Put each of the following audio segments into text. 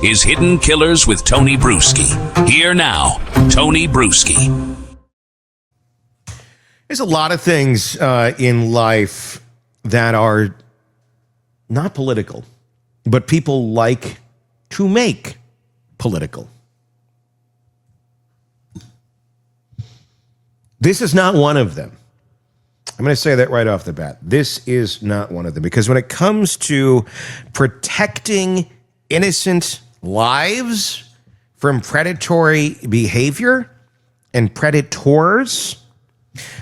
is Hidden Killers with Tony Brueski. Here now, Tony Brueski. There's a lot of things in life that are not political, but people like to make political. This is not one of them. I'm going to say that right off the bat. This is not one of them, because when it comes to protecting innocent lives from predatory behavior and predators,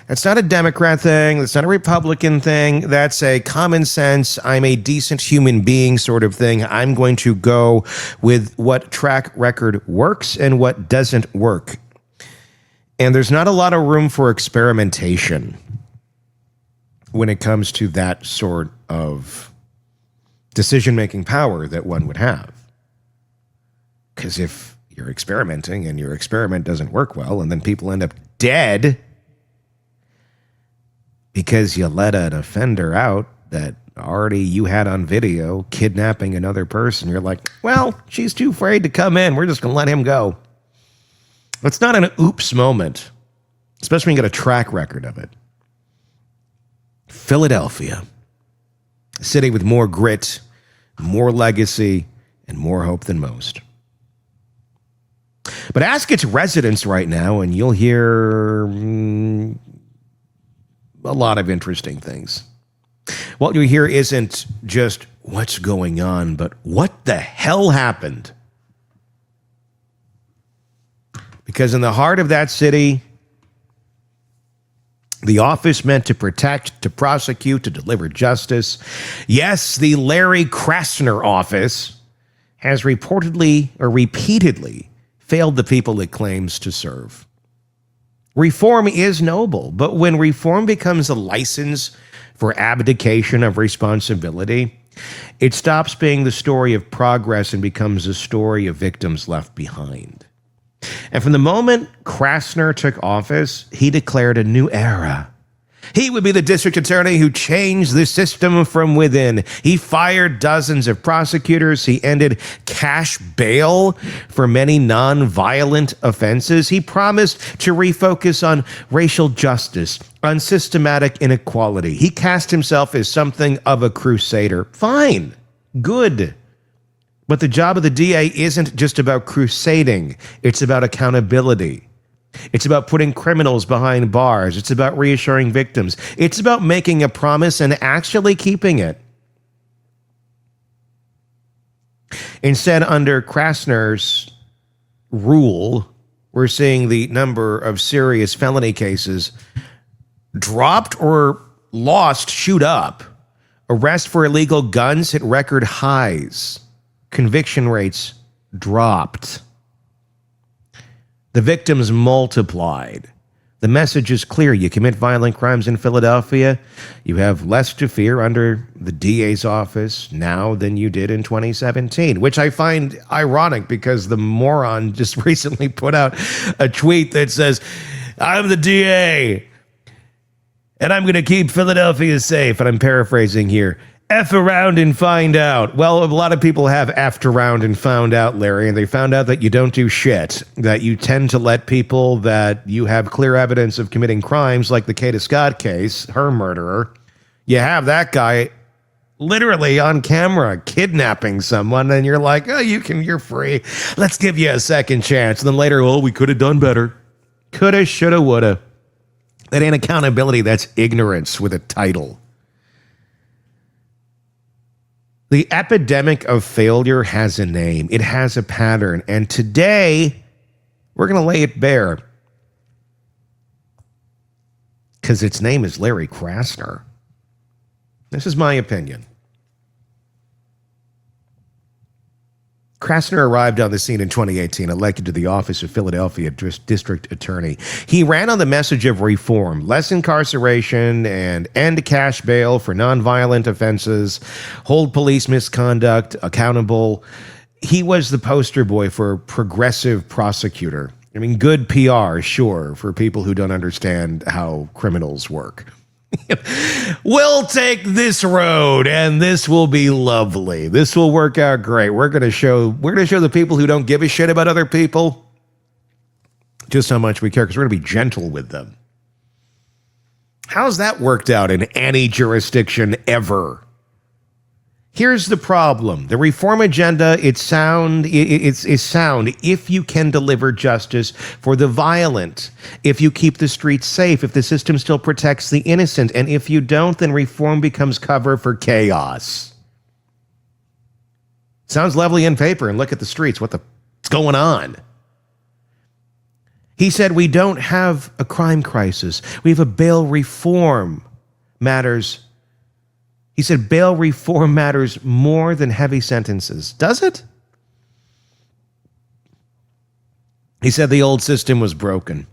that's not a Democrat thing. That's not a Republican thing. That's a common sense, I'm a decent human being sort of thing. I'm going to go with what track record works and what doesn't work. And there's not a lot of room for experimentation when it comes to that sort of decision-making power that one would have. Because if you're experimenting and your experiment doesn't work well and then people end up dead because you let an offender out that already you had on video kidnapping another person, you're like, well, she's too afraid to come in. We're just going to let him go. It's not an oops moment, especially when you get a track record of it. Philadelphia, a city with more grit, more legacy, and more hope than most. But ask its residents right now, and you'll hear a lot of interesting things. What you hear isn't just what's going on, but what the hell happened? Because in the heart of that city, the office meant to protect, to prosecute, to deliver justice. Yes, the Larry Krasner office has reportedly or repeatedly failed the people it claims to serve. Reform is noble, but when reform becomes a license for abdication of responsibility, it stops being the story of progress and becomes a story of victims left behind. And from the moment Krasner took office, he declared a new era. He would be the district attorney who changed the system from within. He fired dozens of prosecutors. He ended cash bail for many non-violent offenses. He promised to refocus on racial justice, on systematic inequality. He cast himself as something of a crusader. Fine. Good. But the job of the DA isn't just about crusading. It's about accountability. It's about putting criminals behind bars. It's about reassuring victims. It's about making a promise and actually keeping it. Instead, under Krasner's rule, we're seeing the number of serious felony cases dropped or lost shoot up. Arrests for illegal guns hit record highs. Conviction rates dropped. The victims multiplied. The message is clear. You commit violent crimes in Philadelphia, you have less to fear under the DA's office now than you did in 2017, which I find ironic because the moron just recently put out a tweet that says, I'm the DA and I'm going to keep Philadelphia safe. And I'm paraphrasing here. F around and find out. Well, a lot of people have effed around and found out, Larry, and they found out that you don't do shit, that you tend to let people that you have clear evidence of committing crimes, like the Kada Scott case, her murderer. You have that guy literally on camera kidnapping someone, and you're like, oh, you're free. Let's give you a second chance. And then later, oh, we could have done better. Coulda, shoulda, woulda. That ain't accountability. That's ignorance with a title. The epidemic of failure has a name. It has a pattern. And today, we're going to lay it bare. Because its name is Larry Krasner. This is my opinion. Krasner arrived on the scene in 2018, elected to the office of Philadelphia District Attorney. He ran on the message of reform, less incarceration, and end cash bail for nonviolent offenses, hold police misconduct accountable. He was the poster boy for progressive prosecutor. I mean, good PR, sure, for people who don't understand how criminals work. We'll take this road and this will be lovely. This will work out great. We're going to show the people who don't give a shit about other people just how much we care, because we're going to be gentle with them. How's that worked out in any jurisdiction ever? Here's the problem. The reform agenda, it's sound if you can deliver justice for the violent, if you keep the streets safe, if the system still protects the innocent, and if you don't, then reform becomes cover for chaos. Sounds lovely in paper, and look at the streets. What's going on? He said, we don't have a crime crisis. We have a bail reform matters. He said, bail reform matters more than heavy sentences. Does it? He said the old system was broken.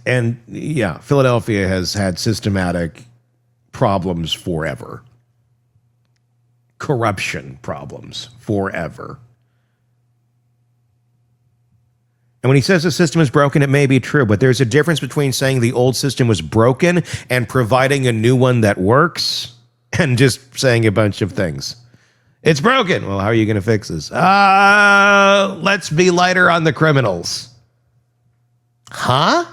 And yeah, Philadelphia has had systematic problems forever. Corruption problems forever. And when he says the system is broken, it may be true, but there's a difference between saying the old system was broken and providing a new one that works and just saying a bunch of things. It's broken. Well, how are you going to fix this? Let's be lighter on the criminals. Huh?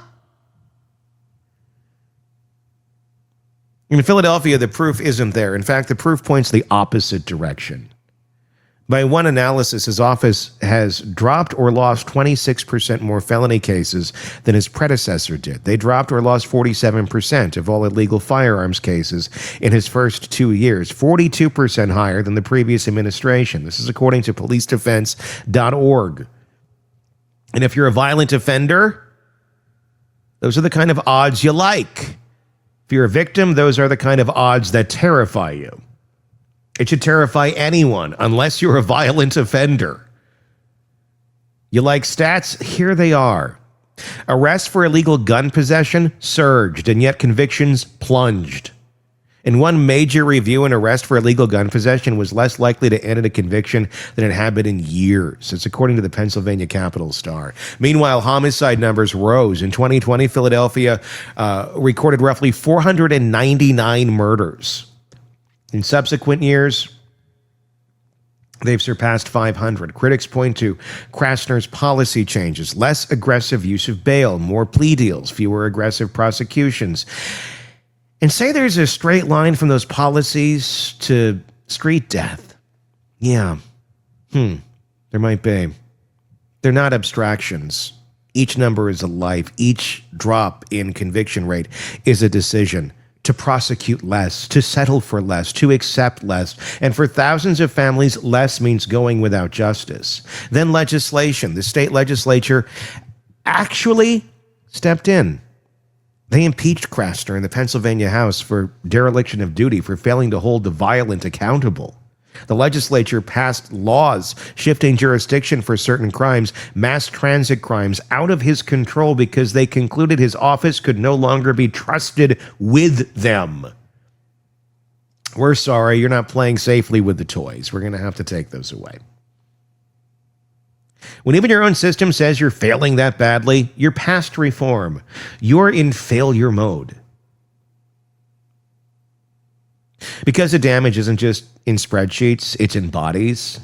In Philadelphia, the proof isn't there. In fact, the proof points the opposite direction. By one analysis, his office has dropped or lost 26% more felony cases than his predecessor did. They dropped or lost 47% of all illegal firearms cases in his first 2 years, 42% higher than the previous administration. This is according to policedefense.org. And if you're a violent offender, those are the kind of odds you like. If you're a victim, those are the kind of odds that terrify you. It should terrify anyone, unless you're a violent offender. You like stats? Here they are. Arrests for illegal gun possession surged, and yet convictions plunged. In one major review, an arrest for illegal gun possession was less likely to end in a conviction than it had been in years. It's according to the Pennsylvania Capital Star. Meanwhile, homicide numbers rose. In 2020, Philadelphia recorded roughly 499 murders. In subsequent years, they've surpassed 500. Critics point to Krasner's policy changes, less aggressive use of bail, more plea deals, fewer aggressive prosecutions, and say there's a straight line from those policies to street death. Yeah. There might be. They're not abstractions. Each number is a life. Each drop in conviction rate is a decision. To prosecute less, to settle for less, to accept less. And for thousands of families, less means going without justice. Then legislation. The state legislature actually stepped in. They impeached Krasner in the Pennsylvania House for dereliction of duty, for failing to hold the violent accountable. The legislature passed laws shifting jurisdiction for certain crimes, mass transit crimes, out of his control because they concluded his office could no longer be trusted with them. We're sorry, you're not playing safely with the toys. We're going to have to take those away. When even your own system says you're failing that badly, you're past reform. You're in failure mode. Because the damage isn't just in spreadsheets, it's in bodies,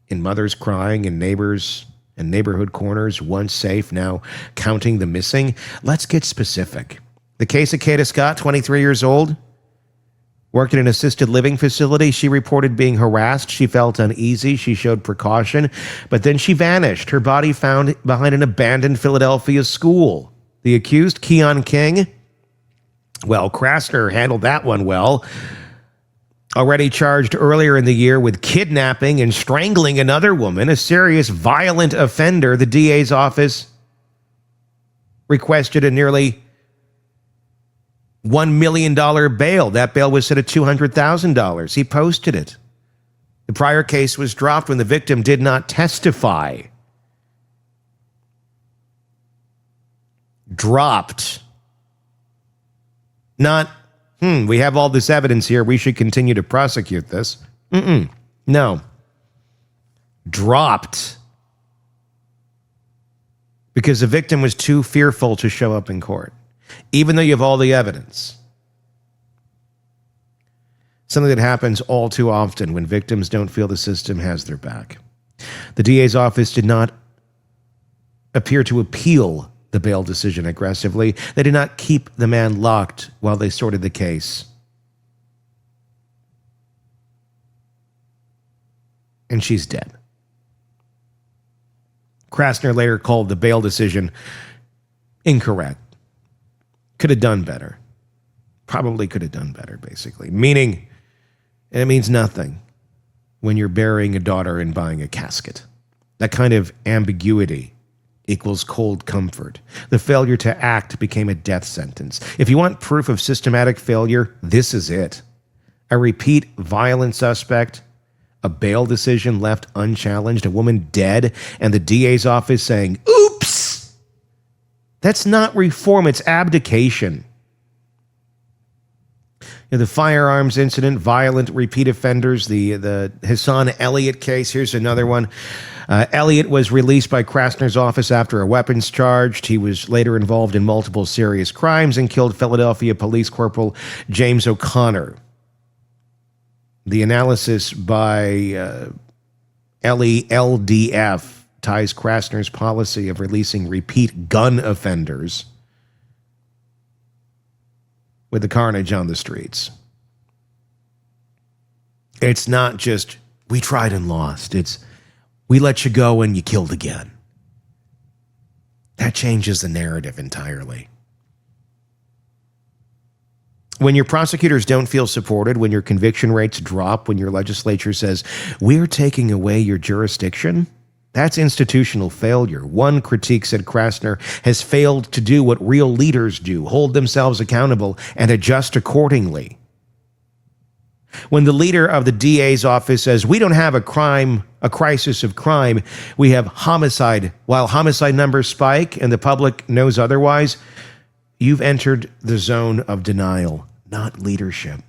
in mothers crying, in neighbors and neighborhood corners, once safe, now counting the missing. Let's get specific. The case of Kada Scott, 23 years old, worked in an assisted living facility. She reported being harassed. She felt uneasy. She showed precaution, but then she vanished. Her body found behind an abandoned Philadelphia school. The accused, Keon King, well, Krasner handled that one well. Already charged earlier in the year with kidnapping and strangling another woman, a serious violent offender, the DA's office requested a nearly $1 million bail. That bail was set at $200,000. He posted it. The prior case was dropped when the victim did not testify. Dropped. Not, we have all this evidence here, we should continue to prosecute this. No. Dropped. Because the victim was too fearful to show up in court. Even though you have all the evidence. something that happens all too often when victims don't feel the system has their back. The DA's office did not appear to appeal the bail decision aggressively. They did not keep the man locked while they sorted the case. And she's dead. Krasner later called the bail decision incorrect. Could have done better. Probably could have done better, basically. Meaning, it means nothing when you're burying a daughter and buying a casket. That kind of ambiguity equals cold comfort. The failure to act became a death sentence. If you want proof of systematic failure, this is it. A repeat violent suspect, a bail decision left unchallenged, a woman dead, and the DA's office saying, oops! That's not reform, it's abdication. The firearms incident, violent repeat offenders, the Hassan Elliott case. Here's another one. Elliott was released by Krasner's office after a weapons charge. He was later involved in multiple serious crimes and killed Philadelphia Police Corporal James O'Connor. The analysis by LDF ties Krasner's policy of releasing repeat gun offenders with the carnage on the streets. It's not just, we tried and lost. It's, we let you go and you killed again. That changes the narrative entirely. When your prosecutors don't feel supported, when your conviction rates drop, when your legislature says, we're taking away your jurisdiction, that's institutional failure. One critique, said Krasner, has failed to do what real leaders do, hold themselves accountable and adjust accordingly. When the leader of the DA's office says, we don't have a crisis of crime, we have homicide, while homicide numbers spike and the public knows otherwise, you've entered the zone of denial, not leadership.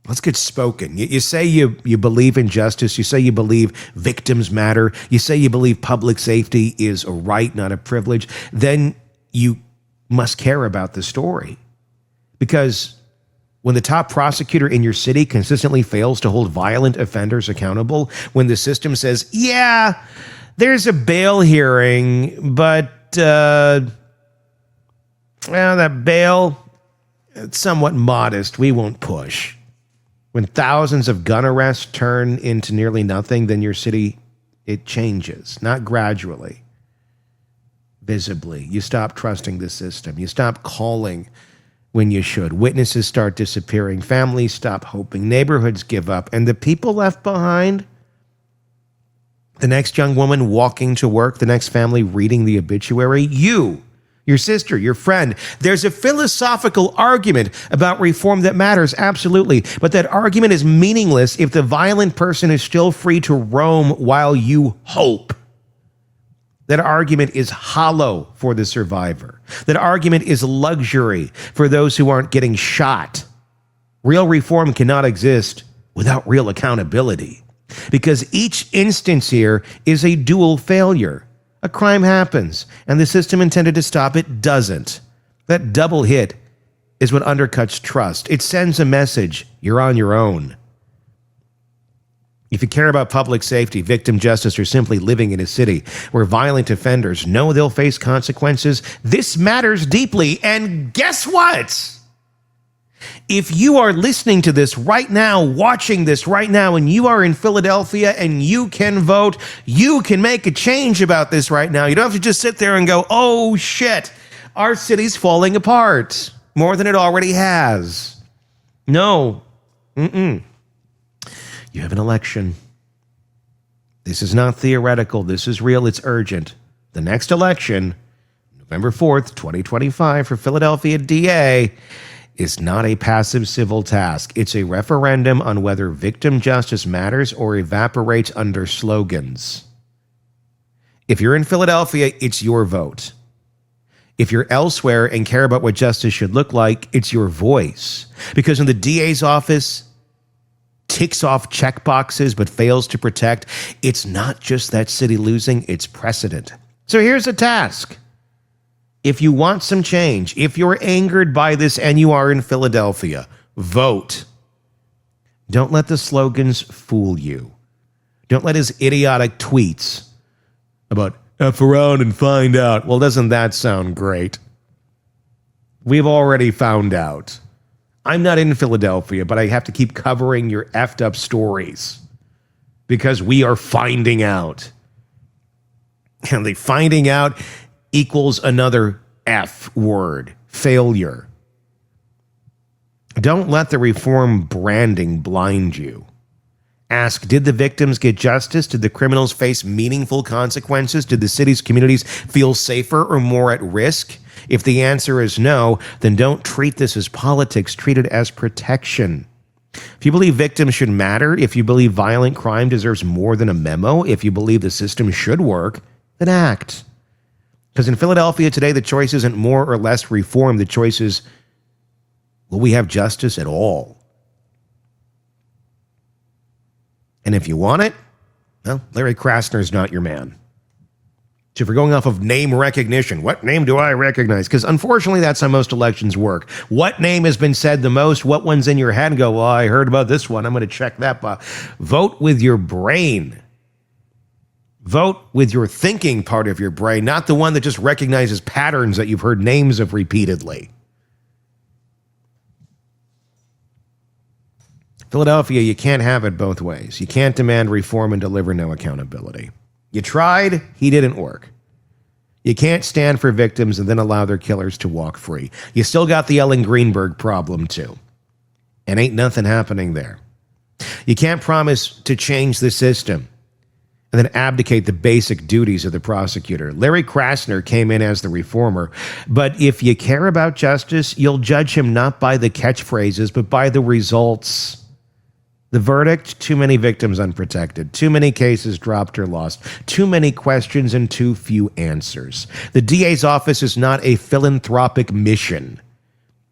Let's get spoken. You say you believe in justice. You say you believe victims matter. You say you believe public safety is a right, not a privilege. Then you must care about the story. Because when the top prosecutor in your city consistently fails to hold violent offenders accountable, when the system says, yeah, there's a bail hearing, but that bail, it's somewhat modest. We won't push. When thousands of gun arrests turn into nearly nothing, then your city, it changes, not gradually, visibly. You stop trusting the system. You stop calling when you should. Witnesses start disappearing. Families stop hoping. Neighborhoods give up. And the people left behind, the next young woman walking to work, the next family reading the obituary, you, your sister, your friend. There's a philosophical argument about reform that matters, absolutely. But that argument is meaningless if the violent person is still free to roam while you hope. That argument is hollow for the survivor. That argument is luxury for those who aren't getting shot. Real reform cannot exist without real accountability. Because each instance here is a dual failure. A crime happens, and the system intended to stop it doesn't. That double hit is what undercuts trust. It sends a message, you're on your own. If you care about public safety, victim justice, or simply living in a city where violent offenders know they'll face consequences, this matters deeply. And guess what? If you are listening to this right now, watching this right now, and you are in Philadelphia and you can vote, you can make a change about this right now. You don't have to just sit there and go, oh shit, our city's falling apart more than it already has. No. You have an election. This is not theoretical. This is real. It's urgent. The next election, November 4th, 2025, for Philadelphia DA, is not a passive civil task. It's a referendum on whether victim justice matters or evaporates under slogans. If you're in Philadelphia, it's your vote. If you're elsewhere and care about what justice should look like, it's your voice. Because when the DA's office ticks off checkboxes but fails to protect, it's not just that city losing, it's precedent. So here's a task. If you want some change, if you're angered by this and you are in Philadelphia, vote. Don't let the slogans fool you. Don't let his idiotic tweets about F around and find out. Well, doesn't that sound great? We've already found out. I'm not in Philadelphia, but I have to keep covering your effed up stories because we are finding out. And the finding out equals another F word, failure. Don't let the reform branding blind you. Ask, did the victims get justice? Did the criminals face meaningful consequences? Did the city's communities feel safer or more at risk? If the answer is no, then don't treat this as politics. Treat it as protection. If you believe victims should matter, if you believe violent crime deserves more than a memo, if you believe the system should work, then act. Because in Philadelphia today, the choice isn't more or less reform. The choice is, will we have justice at all? And if you want it, well, Larry Krasner is not your man. So if you're going off of name recognition, what name do I recognize? Because unfortunately, that's how most elections work. What name has been said the most? What one's in your head? And go, well, I heard about this one. I'm going to check that box. Vote with your brain. Vote with your thinking part of your brain, not the one that just recognizes patterns that you've heard names of repeatedly. Philadelphia, you can't have it both ways. You can't demand reform and deliver no accountability. You tried, he didn't work. You can't stand for victims and then allow their killers to walk free. You still got the Ellen Greenberg problem too. And ain't nothing happening there. You can't promise to change the system and then abdicate the basic duties of the prosecutor. Larry Krasner came in as the reformer, but if you care about justice, you'll judge him not by the catchphrases, but by the results. The verdict, too many victims unprotected, too many cases dropped or lost, too many questions and too few answers. The DA's office is not a philanthropic mission.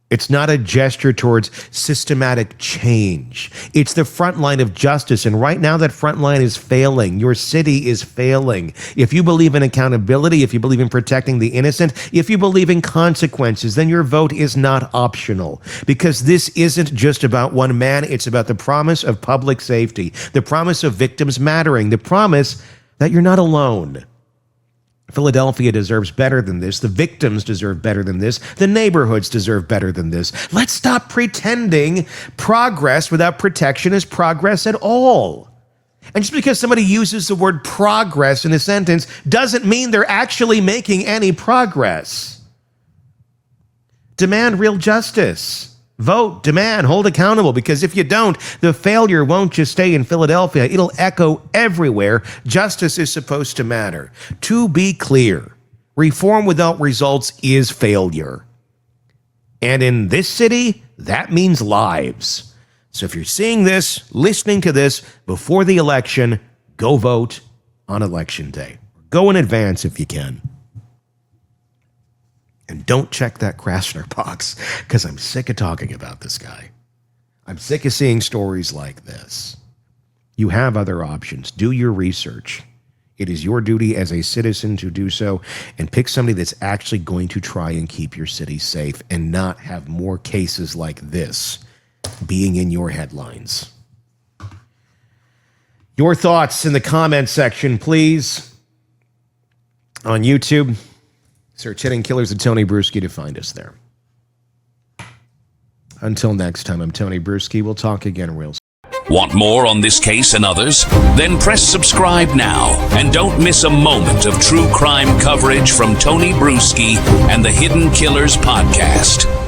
It's not a gesture towards systematic change. It's the front line of justice, and right now that front line is failing. Your city is failing. If you believe in accountability, if you believe in protecting the innocent, if you believe in consequences, then your vote is not optional. Because this isn't just about one man, it's about the promise of public safety, the promise of victims mattering, the promise that you're not alone. Philadelphia deserves better than this. The victims deserve better than this. The neighborhoods deserve better than this. Let's stop pretending progress without protection is progress at all. And just because somebody uses the word progress in a sentence doesn't mean they're actually making any progress. Demand real justice. Vote, demand, hold accountable, because if you don't, the failure won't just stay in Philadelphia. It'll echo everywhere. Justice is supposed to matter. To be clear, reform without results is failure. And in this city, that means lives. So if you're seeing this, listening to this before the election, go vote on election day. Go in advance if you can. And don't check that Krasner box, because I'm sick of talking about this guy. I'm sick of seeing stories like this. You have other options. Do your research. It is your duty as a citizen to do so, and pick somebody that's actually going to try and keep your city safe and not have more cases like this being in your headlines. Your thoughts in the comment section, please. On YouTube, search Hitting Killers of Tony Brueski to find us there. Until next time, I'm Tony Brueski. We'll talk again real soon. Want more on this case and others? Then press subscribe now and don't miss a moment of true crime coverage from Tony Brueski and the Hidden Killers podcast.